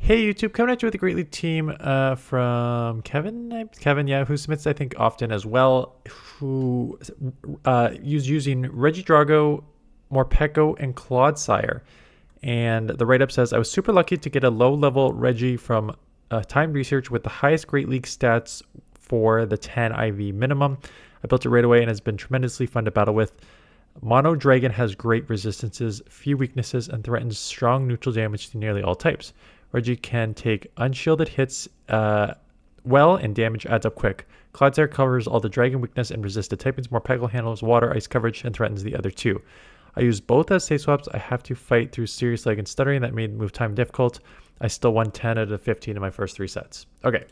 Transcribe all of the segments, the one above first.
Hey YouTube, coming at you with a Great League team from Kevin, yeah, who submits I think often as well, who using REGIDRAGO, morpeko, and clodsire. And the write-up says, I was super lucky to get a low-level Regi from timed research with the highest Great League stats for the 10 IV minimum. I built it right away and has been tremendously fun to battle with. Mono Dragon has great resistances, few weaknesses, and threatens strong neutral damage to nearly all types. Regi can take unshielded hits well, and damage adds up quick. Clodsire covers all the dragon weakness and resisted typings. Morpeko handles water, ice coverage, and threatens the other two. I use both as safe swaps. I have to fight through serious lag and stuttering that made move time difficult. I still won 10 out of 15 in my first 3 sets. Okay,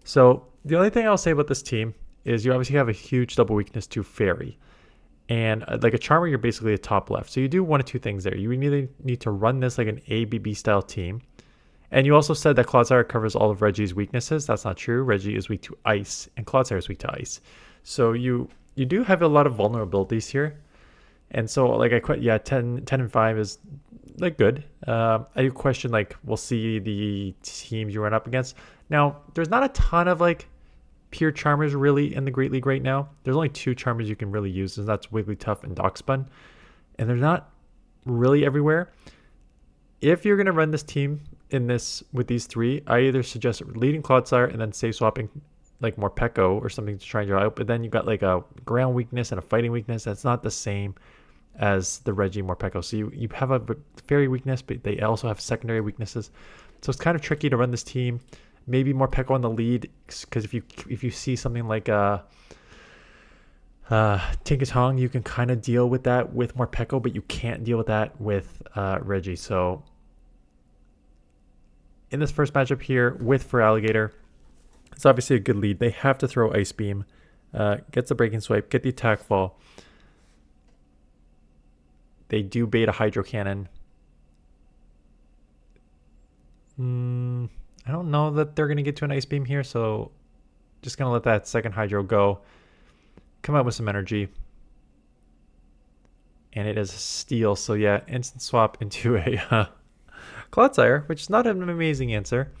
so the only thing I'll say about this team is you obviously have a huge double weakness to Fairy. And like a Charmer, you're basically a top left. So you do one of two things there. You either need to run this like an ABB style team. And you also said that Clodsire covers all of Regi's weaknesses. That's not true. Regi is weak to ice, and Clodsire is weak to ice. So you do have a lot of vulnerabilities here. And so like I quit, yeah, 10 and 5 is like good. I do question, like, we'll see the teams you run up against. Now, there's not a ton of like pure Charmers really in the Great League right now. There's only 2 Charmers you can really use, and that's Wigglytuff and Dockspun. And they're not really everywhere. If you're going to run this team in this with these 3, I either suggest leading Clodsire and then safe swapping like morpeko or something to try and draw out. But then you got like a ground weakness and a fighting weakness. That's not the same as the Regi morpeko. So you have a fairy weakness, but they also have secondary weaknesses. So it's kind of tricky to run this team. Maybe morpeko on the lead, because if you see something like Tinkatong, you can kind of deal with that with morpeko, but you can't deal with that with Regi. So in this first matchup here with Feraligatr, it's obviously a good lead. They have to throw Ice Beam, gets the Breaking Swipe, get the Attack Fall. They do bait a Hydro Cannon. I don't know that they're going to get to an Ice Beam here, so just going to let that second Hydro go. Come out with some energy. And it is a Steel, so yeah, instant swap into a Clodsire, which is not an amazing answer.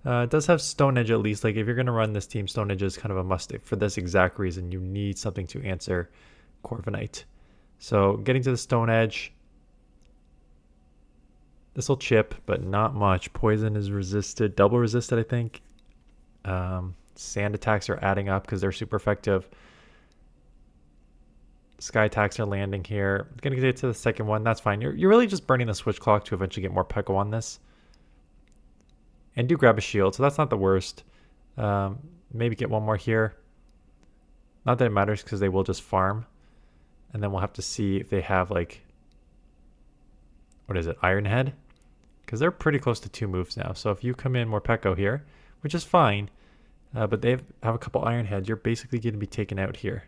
It does have Stone Edge at least. Like, if you're going to run this team, Stone Edge is kind of a must for this exact reason. You need something to answer Corviknight. So getting to the Stone Edge. This will chip, but not much. Poison is resisted, double resisted, I think. Sand attacks are adding up because they're super effective. Sky attacks are landing here. Gonna get to the second one. That's fine. You're really just burning the switch clock to eventually get morpeko on this. And do grab a shield, so that's not the worst. Maybe get one more here. Not that it matters because they will just farm. And then we'll have to see if they have like, what is it, Iron Head? Because they're pretty close to 2 moves now. So if you come in morpeko here, which is fine, but they have a couple Iron Heads, you're basically going to be taken out here.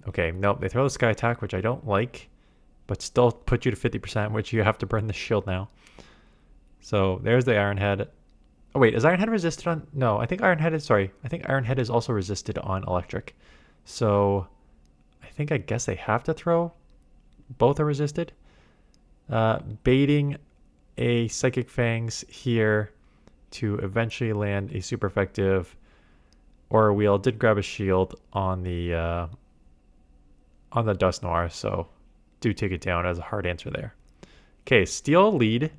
Okay, nope, they throw the Sky Attack, which I don't like, but still put you to 50%, which you have to burn the shield now. So there's the Iron Head. Oh wait, is Iron Head resisted on? No, I think Iron Head is, sorry. I think Iron Head is also resisted on Electric. So I guess they have to throw. Both are resisted. Baiting a Psychic Fangs here to eventually land a super effective Aura Wheel. Did grab a shield on the Dust Noir, so do take it down as a hard answer there. Okay, Steel lead.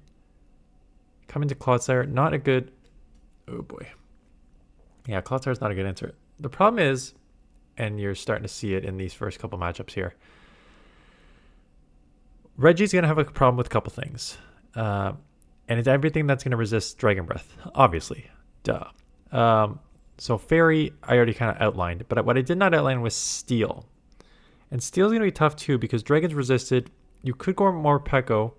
Coming to Clodsire, not a good... Oh boy. Yeah, Clodsire is not a good answer. The problem is, and you're starting to see it in these first couple matchups here, Regi's going to have a problem with a couple things. And it's everything that's going to resist Dragon Breath, obviously. Duh. So Fairy, I already kind of outlined, but what I did not outline was Steel. And Steel's going to be tough too because Dragon's resisted. You could go morpeko.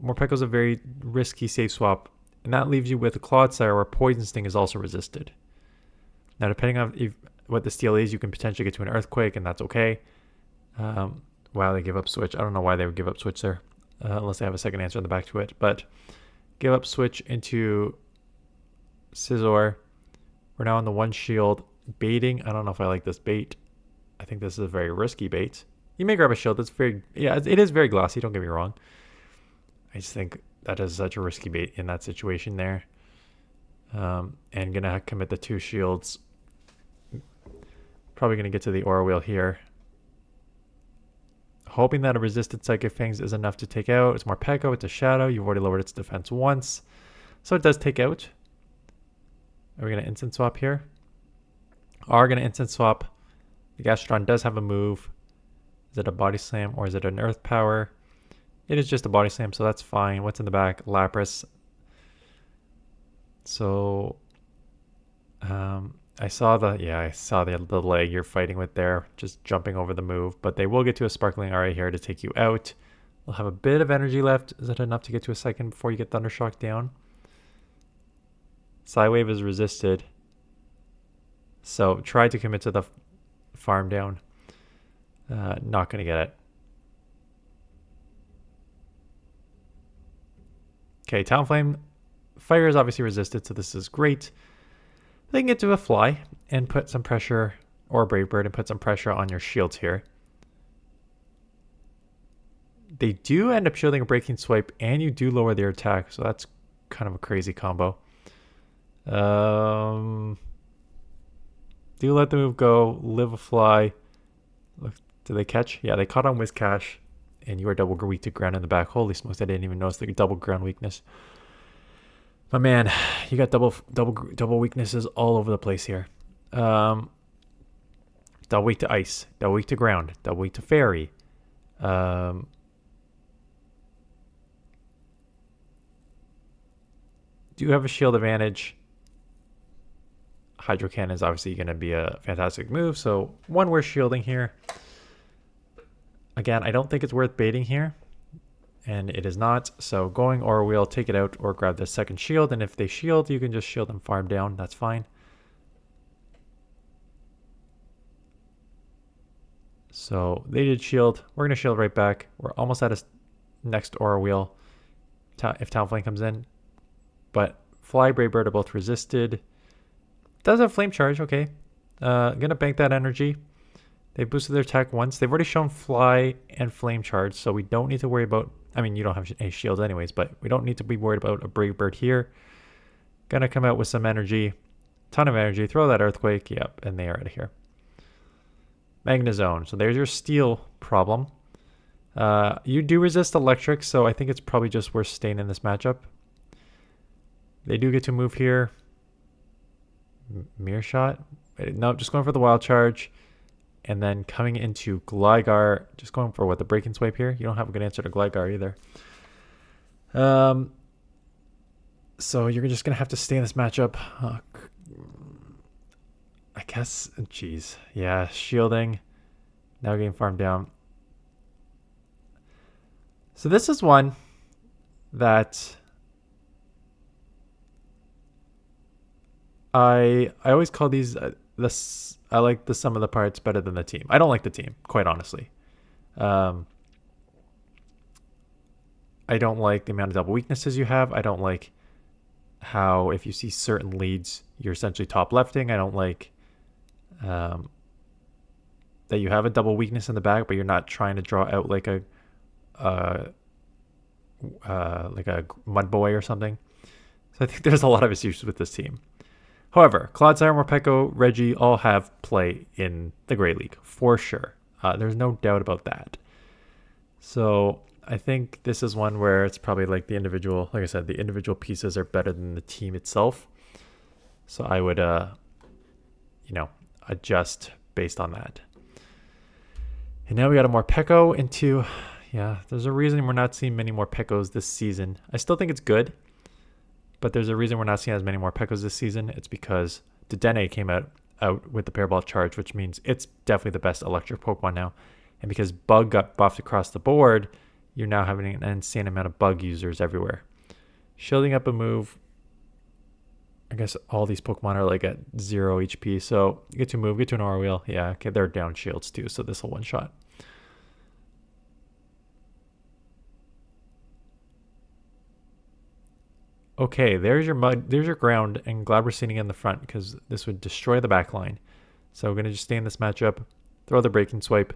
Morpeko's a very risky safe swap. And that leaves you with a Clodsire where Poison Sting is also resisted. Now, depending on what the Steel is, you can potentially get to an Earthquake, and that's okay. Wow, they give up Switch. I don't know why they would give up Switch there. Unless they have a second answer on the back to it. But give up Switch into Scizor. We're now on the 1 shield. Baiting. I don't know if I like this bait. I think this is a very risky bait. You may grab a shield. That's very... Yeah, it is very glassy. Don't get me wrong. I just think that is such a risky bait in that situation there. And gonna commit the 2 shields. Probably gonna get to the aura wheel here. Hoping that a resisted Psychic Fangs is enough to take out. It's morpeko, it's a shadow. You've already lowered its defense once. So it does take out. Are we gonna instant swap here? Are gonna instant swap. The Gastrodon does have a move. Is it a body slam or is it an earth power? It is just a body slam, so that's fine. What's in the back? Lapras. So I saw the leg you're fighting with there, just jumping over the move, but they will get to a Sparkling RA here to take you out. We'll have a bit of energy left. Is that enough to get to a second before you get Thundershock down? Psywave is resisted. So try to commit to the farm down. Not going to get it. Okay, Talonflame. Fire is obviously resisted, so this is great. They can get to a Fly and put some pressure, or Brave Bird, and put some pressure on your shields here. They do end up shielding a Breaking Swipe, and you do lower their attack, so that's kind of a crazy combo. Do let the move go, live a Fly. Look, did they catch? Yeah, they caught on Whiscash, and you are double weak to ground in the back. Holy smokes, I didn't even notice the double ground weakness. But man, you got double weaknesses all over the place here. Double weak to ice, double weak to ground, double weak to fairy. Do have a shield advantage. Hydro Cannon is obviously going to be a fantastic move, so one we're shielding here. Again, I don't think it's worth baiting here. And it is not. So going Aura Wheel, take it out, or grab the second shield. And if they shield, you can just shield and farm down. That's fine. So they did shield. We're going to shield right back. We're almost at his next Aura Wheel if Talonflame comes in. But Fly, Brave Bird are both resisted. Does have Flame Charge. Okay. Going to bank that energy. They boosted their attack once. They've already shown Fly and Flame Charge, so we don't need to worry about... I mean, you don't have any shields anyways, but we don't need to be worried about a Brave Bird here. Gonna come out with some energy. Ton of energy. Throw that Earthquake. Yep, and they are out of here. Magnezone. So there's your Steel problem. You do resist Electric, so I think it's probably just worth staying in this matchup. They do get to move here. Mirror Shot. No, just going for the Wild Charge. And then coming into Gligar, just going for what, the Breaking Swipe here? You don't have a good answer to Gligar either. So you're just going to have to stay in this matchup. I guess, geez. Yeah, shielding. Now getting farmed down. So this is one that I always call these... I like the sum of the parts better than the team. I don't like the team, quite honestly. I don't like the amount of double weaknesses you have. I don't like how if you see certain leads, you're essentially top lefting. I don't like that you have a double weakness in the back, but you're not trying to draw out like a mud boy or something. So I think there's a lot of issues with this team. However, clodsire, morpeko, Regi all have play in the Great League, for sure. There's no doubt about that. So I think this is one where it's probably like the individual, like I said, the individual pieces are better than the team itself. So I would, adjust based on that. And now we got a morpeko into, yeah, there's a reason we're not seeing many morpekos this season. I still think it's good. But there's a reason we're not seeing as many morpekos this season. It's because Dedenne came out with the Parabolic Charge, which means it's definitely the best electric Pokemon now. And because Bug got buffed across the board, you're now having an insane amount of Bug users everywhere. Shielding up a move. I guess all these Pokemon are like at 0 HP. So you get to move, get to an Aura Wheel. Yeah, okay, they're down shields too, so this will one-shot. Okay, there's your mud, there's your ground, and glad we're sitting in the front because this would destroy the back line. So we're going to just stay in this matchup, throw the Breaking Swipe.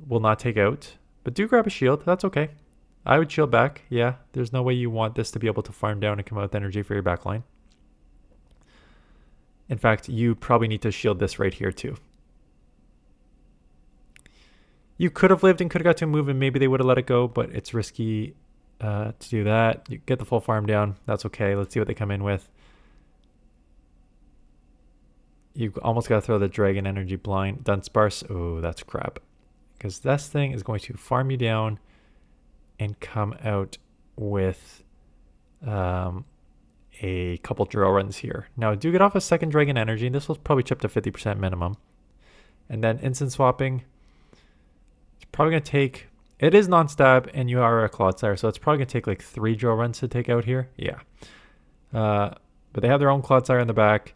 Will not take out, but do grab a shield. That's okay. I would shield back. Yeah, there's no way you want this to be able to farm down and come out with energy for your backline. In fact, you probably need to shield this right here too. You could have lived and could have got to a move and maybe they would have let it go, but it's risky to do that. You get the full farm down. That's okay. Let's see what they come in with. You almost got to throw the Dragon Energy Blind. Dunsparce. Oh, that's crap. Because this thing is going to farm you down and come out with a couple drill runs here. Now, do get off a second Dragon Energy. This will probably chip to 50% minimum. And then instant swapping. It's probably going to take... It is non-stab, and you are a clodsire, so it's probably going to take like 3 drill runs to take out here. Yeah. But they have their own clodsire in the back.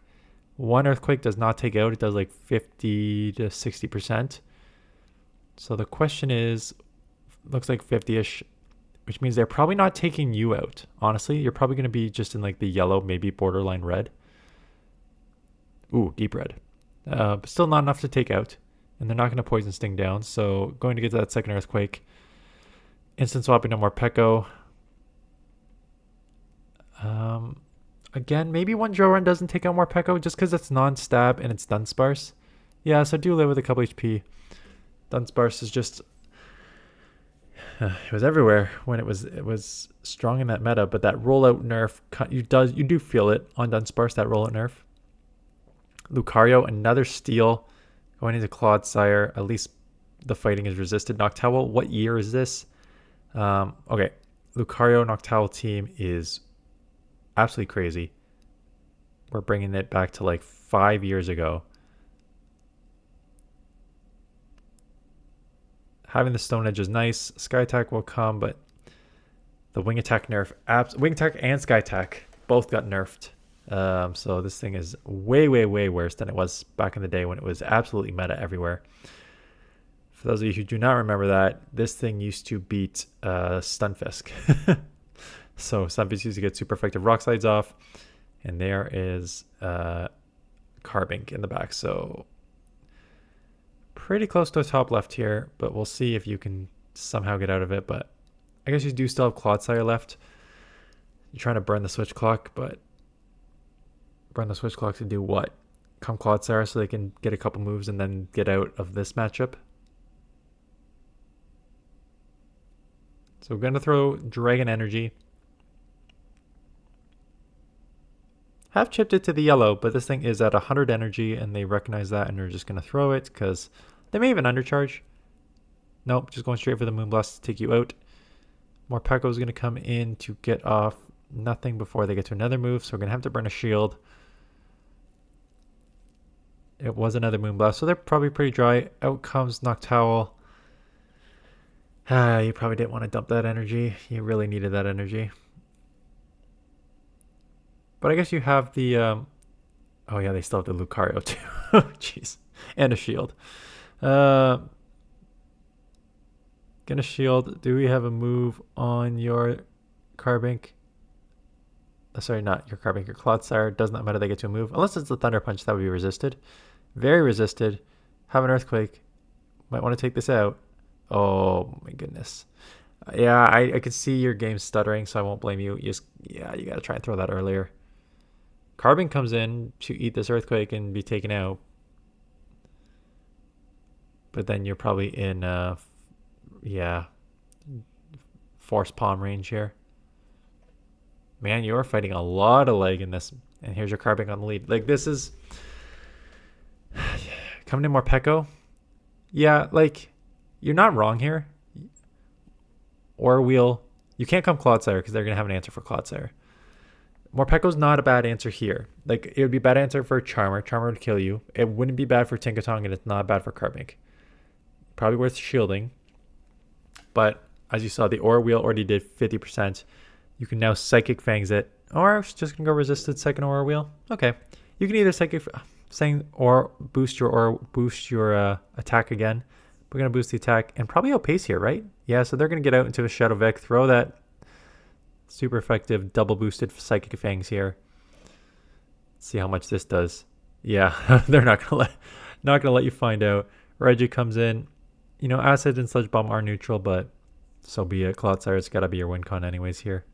One Earthquake does not take out. It does like 50 to 60%. So the question is, looks like 50-ish, which means they're probably not taking you out. Honestly, you're probably going to be just in like the yellow, maybe borderline red. Ooh, deep red. But still not enough to take out. And they're not going to poison sting down. So going to get to that second Earthquake. Instant swapping to morpeko. Again, maybe one drill run doesn't take out morpeko just because it's non-stab and it's Dunsparce. Yeah, so do live with a couple HP. Dunsparce is just... it was everywhere when it was strong in that meta, but that rollout nerf, you do feel it on Dunsparce, that rollout nerf. Lucario, another steal going into clodsire. At least the fighting is resisted. Noctowl, what year is this? Okay, Lucario Noctowl team is absolutely crazy. We're bringing it back to like 5 years ago. Having the Stone Edge is nice. Sky Attack will come, but the Wing Attack nerf, Wing Attack and Sky Attack both got nerfed. So this thing is way, way, way worse than it was back in the day when it was absolutely meta everywhere. For those of you who do not remember that, this thing used to beat Stunfisk. So Stunfisk used to get super effective rock slides off, and there is Carbink in the back. So pretty close to the top left here, but we'll see if you can somehow get out of it. But I guess you do still have Clodsire left. You're trying to burn the switch clock, but burn the switch clock to do what? Come Clodsire so they can get a couple moves and then get out of this matchup. So we're going to throw Dragon Energy. Have chipped it to the yellow, but this thing is at 100 energy and they recognize that and they're just going to throw it because they may even undercharge. Nope, just going straight for the Moonblast to take you out. Morpeko is going to come in to get off nothing before they get to another move, so we're going to have to burn a shield. It was another Moonblast, so they're probably pretty dry. Out comes Noctowl. You probably didn't want to dump that energy. You really needed that energy. But I guess you have the... oh yeah, they still have the Lucario too. Jeez. And a shield. Gonna shield. Do we have a move on your Carbink? Sorry, not your Carbink. Your Clodsire. Does not matter they get to a move. Unless it's the Thunder Punch, that would be resisted. Very resisted. Have an Earthquake. Might want to take this out. Oh my goodness. Yeah, I could see your game stuttering, so I won't blame you. You got to try and throw that earlier. Carbink comes in to eat this Earthquake and be taken out. But then you're probably in, Force Palm range here. Man, you're fighting a lot of leg in this. And here's your Carbink on the lead. Like, this is... Coming in Morpeko. Yeah, like, you're not wrong here. Or Wheel. You can't come Clodsire because they're going to have an answer for Clodsire. Morpeko's not a bad answer here. Like, it would be a bad answer for Charmer. Charmer would kill you. It wouldn't be bad for Tinkatong, and it's not bad for Carbink. Probably worth shielding. But, as you saw, the Aura Wheel already did 50%. You can now Psychic Fangs it. Or just going to go Resisted second Aura Wheel. Okay. You can either Psychic Fang or boost your attack again. We're going to boost the attack and probably outpace here, right? Yeah, so they're going to get out into a Shadow Vec, throw that super effective double boosted Psychic Fangs here. Let's see how much this does. Yeah, they're not gonna let you find out. Reggie comes in. You know, Acid and Sludge Bomb are neutral, but So be it. Clodsire, it's got to be your win con anyways here.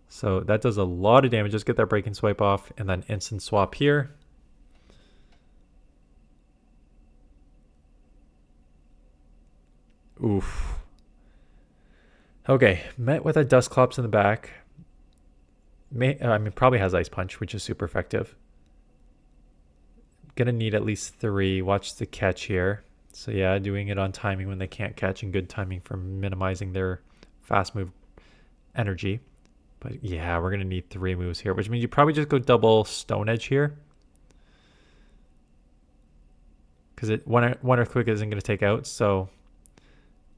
So that does a lot of damage. Just get that breaking swipe off and then instant swap here. Oof. Okay, met with a Dusclops in the back. I mean, probably has Ice Punch, which is super effective. Gonna need at least 3. Watch the catch here. So yeah, doing it on timing when they can't catch, and good timing for minimizing their fast move energy. But yeah, we're gonna need 3 moves here, which means you probably just go double Stone Edge here. Because one Earthquake isn't gonna take out, so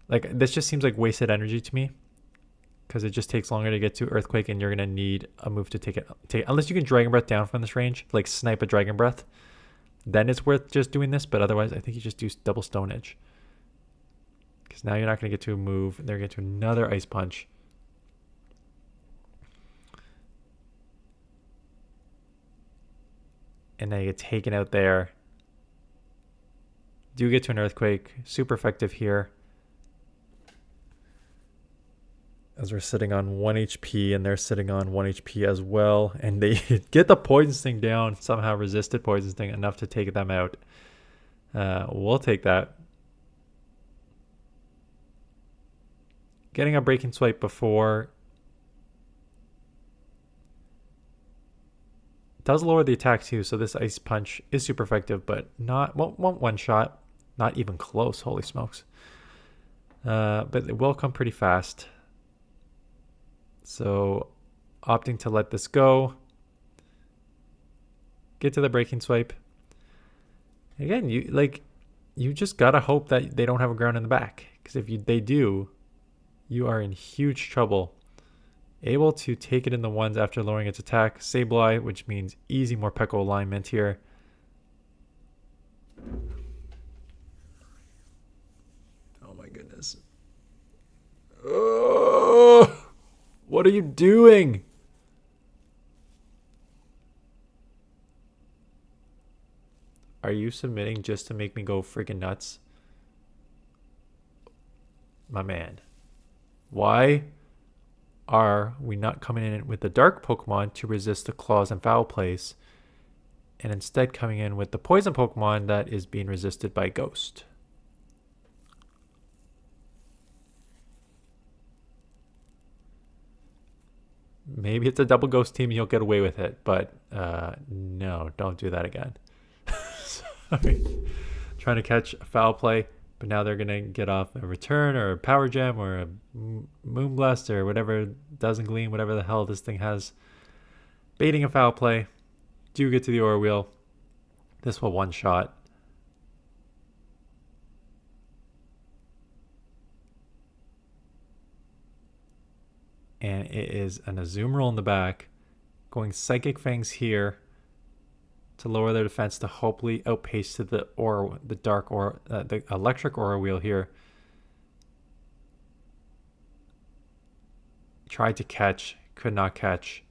like this just seems like wasted energy to me. Because it just takes longer to get to Earthquake, and you're gonna need a move to take it. Unless you can Dragon Breath down from this range, like snipe a Dragon Breath. Then it's worth just doing this, but otherwise I think you just do double Stone Edge. Because now you're not going to get to a move, and they're going to get to another Ice Punch. And then you get taken out there. Do get to an Earthquake. Super effective here. As we're sitting on 1 HP, and they're sitting on 1 HP as well. And they get the Poison Sting down. Somehow resisted Poison Sting enough to take them out. We'll take that. Getting a Breaking Swipe before does lower the attack too. So this Ice Punch is super effective, but won't one shot. Not even close. Holy smokes. But it will come pretty fast. So opting to let this go. Get to the Breaking Swipe. Again, you just gotta hope that they don't have a ground in the back. Because if they do, you are in huge trouble. Able to take it in the ones after lowering its attack. Sableye, which means easy morpeko alignment here. Oh my goodness. Oh! What are you doing? Are you submitting just to make me go freaking nuts? My man. Why are we not coming in with the dark Pokemon to resist the claws and foul plays, and instead coming in with the poison Pokemon that is being resisted by Ghost? Maybe it's a double Ghost team and you'll get away with it, but no, don't do that again. Sorry. Trying to catch a foul play, but now they're going to get off a return or a power gem or a moonblast or whatever, doesn't gleam, whatever the hell this thing has. Baiting a foul play. Do get to the aura wheel. This will one shot. And it is an Azumarill in the back, going Psychic Fangs here to lower their defense to hopefully outpace to the aura, the dark aura, the electric aura wheel here. Tried to catch, could not catch.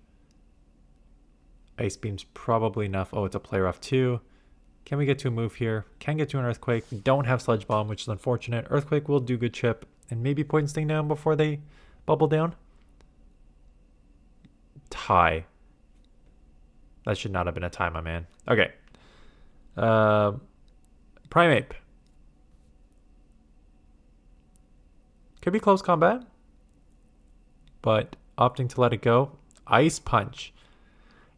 Ice Beam's probably enough. Oh, it's a play rough too. Can we get to a move here? Can get to an Earthquake. We don't have Sludge Bomb, which is unfortunate. Earthquake will do good chip, and maybe Poison Sting down before they bubble down. Tie. That should not have been a tie, my man. Okay. Primeape. Could be close combat, but opting to let it go. Ice Punch.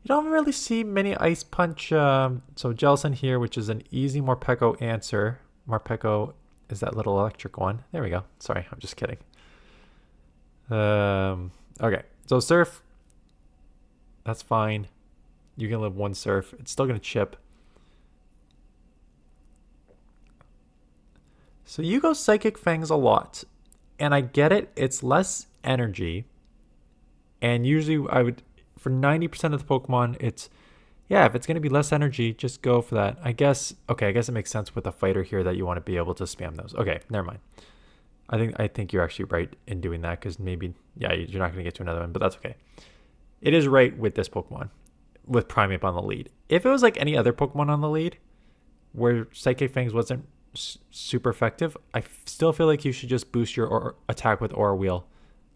You don't really see many Ice Punch. So Jellicent here, which is an easy Morpeko answer. Morpeko is that little electric one. There we go. Sorry, I'm just kidding. Okay, so Surf. That's fine. You can live one Surf. It's still going to chip. So you go Psychic Fangs a lot. And I get it. It's less energy. And usually I would, for 90% of the Pokemon, it's, yeah, if it's going to be less energy, just go for that. I guess, okay, I guess it makes sense with a fighter here that you want to be able to spam those. Okay, never mind. I think you're actually right in doing that because maybe, yeah, you're not going to get to another one, but that's okay. It is right with this Pokemon, with Primeape on the lead. If it was like any other Pokemon on the lead, where Psychic Fangs wasn't super effective. I still feel like you should just boost your attack with Aura Wheel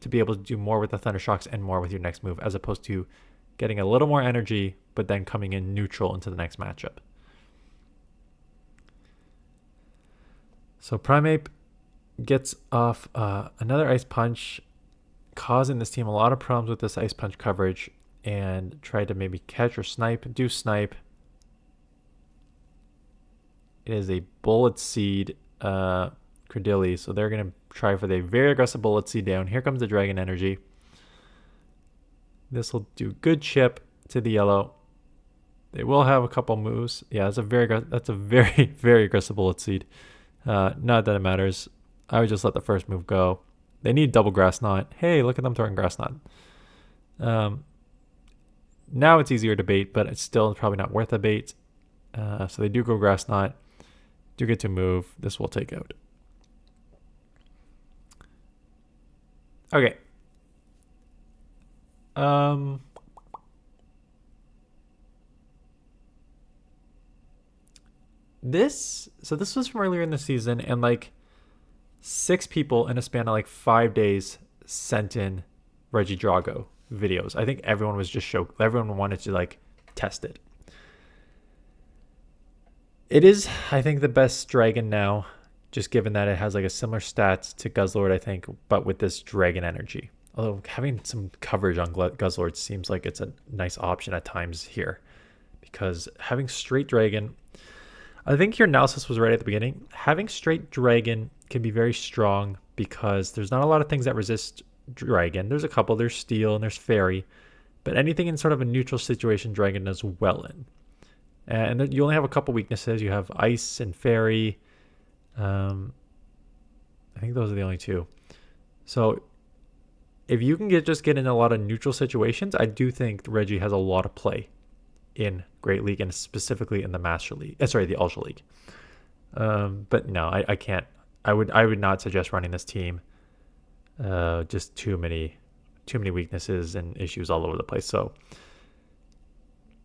to be able to do more with the Thunder Shocks and more with your next move, as opposed to getting a little more energy, but then coming in neutral into the next matchup. So Primeape gets off another Ice Punch, causing this team a lot of problems with this Ice Punch coverage, and tried to maybe catch or snipe. Do snipe. It is a Bullet Seed Credilli, so they're going to try for the very aggressive Bullet Seed down. Here comes the Dragon Energy. This will do good chip to the yellow. They will have a couple moves. Yeah, that's a very, very aggressive Bullet Seed. Not that it matters. I would just let the first move go. They need double Grass Knot. Hey, look at them throwing Grass Knot. Now it's easier to bait, but it's still probably not worth a bait. So they do go Grass Knot. Do get to move. This will take out. Okay. This was from earlier in the season, and like 6 people in a span of like 5 days sent in REGIDRAGO videos. I think everyone was just shocked. Everyone wanted to like test it. It is, I think, the best dragon now, just given that it has like a similar stats to Guzzlord, I think, but with this dragon energy. Although having some coverage on Guzzlord seems like it's a nice option at times here, because having straight dragon, I think your analysis was right at the beginning. Having straight dragon can be very strong because there's not a lot of things that resist dragon. There's a couple. There's steel and there's fairy, but anything in sort of a neutral situation, dragon does well in. And you only have a couple weaknesses. You have ice and fairy. I think those are the only 2. So if you can just get in a lot of neutral situations, I do think Regi has a lot of play in Great League, and specifically in the Master League. The Ultra League. But no, I can't. I would not suggest running this team. Just too many weaknesses and issues all over the place. So,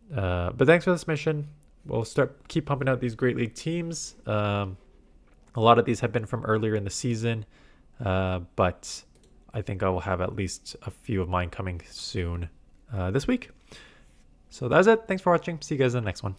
but thanks for this mission. We'll keep pumping out these Great League teams. A lot of these have been from earlier in the season, but I think I will have at least a few of mine coming soon this week. So that's it. Thanks for watching. See you guys in the next one.